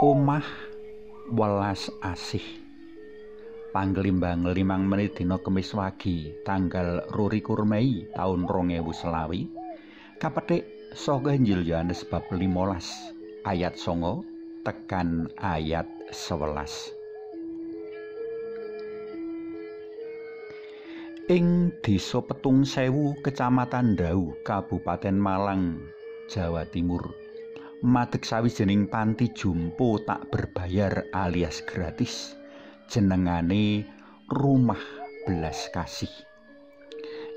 Omah welas asih. Panglimbang 5 menit dina Kemis wagi tanggal 22 Mei taun 2020 kapethik saka Injil Yohanes bab 15 ayat 9 tekan ayat 11. Ing Desa Petung Sewu, Kecamatan Dau, Kabupaten Malang, Jawa Timur, madeg sawijining panti jompo tak berbayar alias gratis, jenengane Rumah Belas Kasih.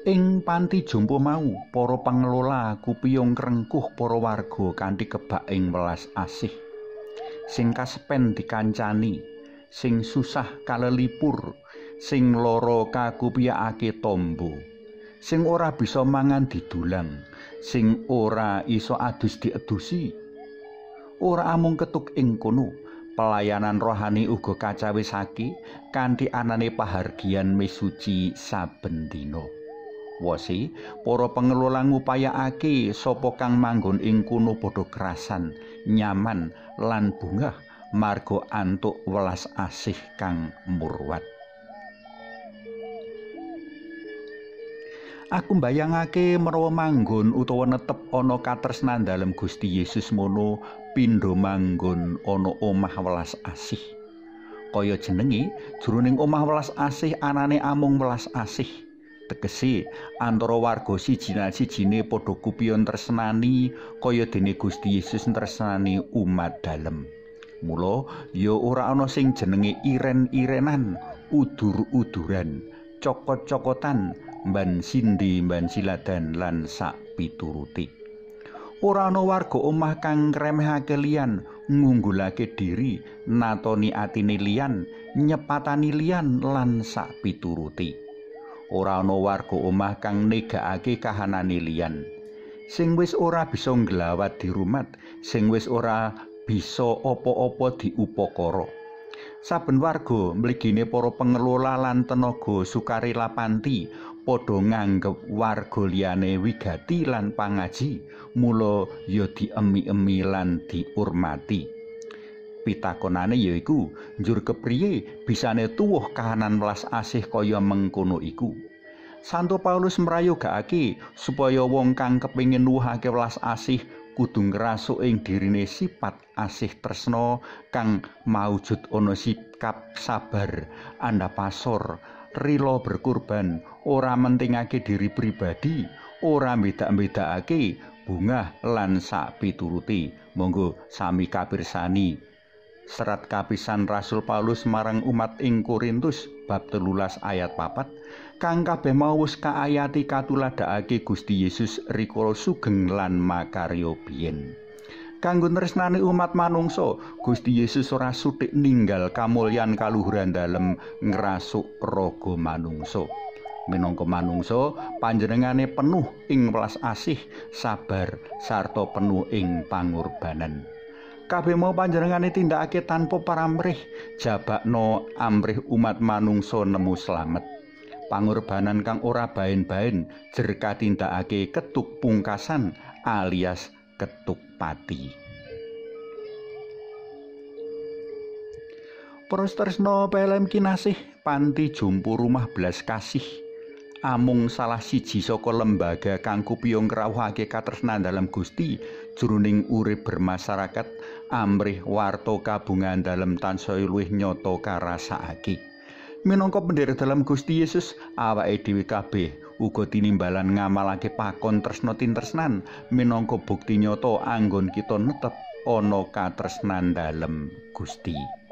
Ing panti jompo mau, para pengelola kupiyung krengkuh para warga kanthi kebak ing welas asih. Sing kasepen dikancani, sing susah kalelipur, sing lara kakupiyakake tombo, sing ora bisa mangan didulang, sing ora iso adus diedusi. Ora amung ketuk ing kono, pelayanan rohani uga kacawisake kanthi anane pahargyan misuci saben dina. Wose para pengelola ngupayakake sapa kang manggon ing kono padha kerasan, nyaman lan bungah marga antuk welas asih kang murwat. Aku mbayangake menawa manggon utawa netep ana katresnan dalem Gusti Yesus mono pindha manggon ana omah welas asih. Kaya jenenge, jroning omah welas asih anane amung welas asih. Tegese antara warga siji lan sijine padha kupiyon tresnani kaya dene Gusti Yesus tresnani umat dalem. Mula ya ora ana sing jenenge iren-irenan, udur-uduran, cokot-cokotan, mban sindi mban siladan lan sak pituruti. Ora ana warga omah kang ngremehake liyan, ngunggulake diri, natoni atine liyan, nyepatani liyan lan sak pituruti. Ora ana warga omah kang negakake kahanane liyan. Sing wis ora bisa nglawat dirumat, sing wis ora bisa apa-apa diupakara. Saben warga mligine para pengelola lan tenaga sukarela panti padha nganggep warga liyane wigati lan pangaji, mula ya diemi-emi lan diurmati. Pitakonane yaiku, njur kepriye bisane tuwuh kahanan welas asih kaya mengkono iku. Santo Paulus mrayogakake supaya wong kang kepengin nuwuhake welas asih kudu ngrasuk ing dirine sifat asih tresna kang maujud ana sikap sabar, andhapasor, rila berkorban, ora mentingake diri pribadi, ora mbeda-mbedakake, bungah lan sak pituruti. Monggo sami kapirsani serat kapisan Rasul Paulus marang umat ing Korintus bab 13 ayat 4, kang kabeh mau wis kaayati katuladakake Gusti Yesus rikala sugeng lan makarya biyen. Kanggo tresnane umat manungsa, Gusti Yesus ora suthik ninggal kamulyan kaluhuran dalem ngrasuk raga manungsa. Minangka manungsa, panjenengane penuh ing welas asih, sabar, sarta penuh ing pangorbanan. Kabeh mau panjenengane tindakake tanpa paramrih, jabakno amrih umat manungsa nemu slamet. Pangorbanan kang ora baen-baen jer katindakake ketuk pungkasan alias ketuk pati. Para tresna pelem kinasih, panti jompo Rumah Belas Kasih amung salah siji saka lembaga kang kupiyung ngrawuhake katresnan dalam Gusti jroning urip bermasyarakat, amrih warta kabungan dalem tansaya luwih nyata karasakake. Minangka pendherek dalam Gusti Yesus, awake dhewe kabeh uga tinimbalan ngamalake pakon tresna tintresnan minangka bukti nyata anggon kita netep ana katresnan dalem Gusti.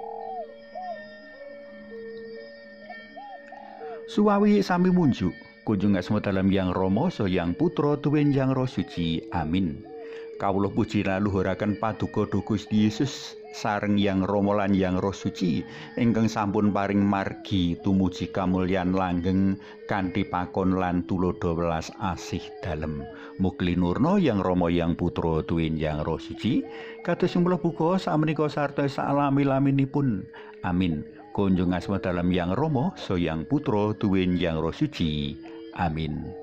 Suwawi sami munjuk, kunjung asma dalam Yang Rama so Yang Putra tuwin Yang Roh Suci. Amin. Kawula puji laluhuraken paduka Gusti Yesus sareng Yang Rama lan Yang Roh Suci ingkang sampun paring margi tumuju kamulyan langgeng kanthi pakon lan tulodo welas asih dalem. Mugi nurna Yang Rama Yang Putra tuwin Yang Roh Suci kados mulo buka sakmenika sarta salami-laminipun. Amin. Kunjung asma dalam Yang Rama so Yang Putra tuwin Yang Roh Suci. Amin.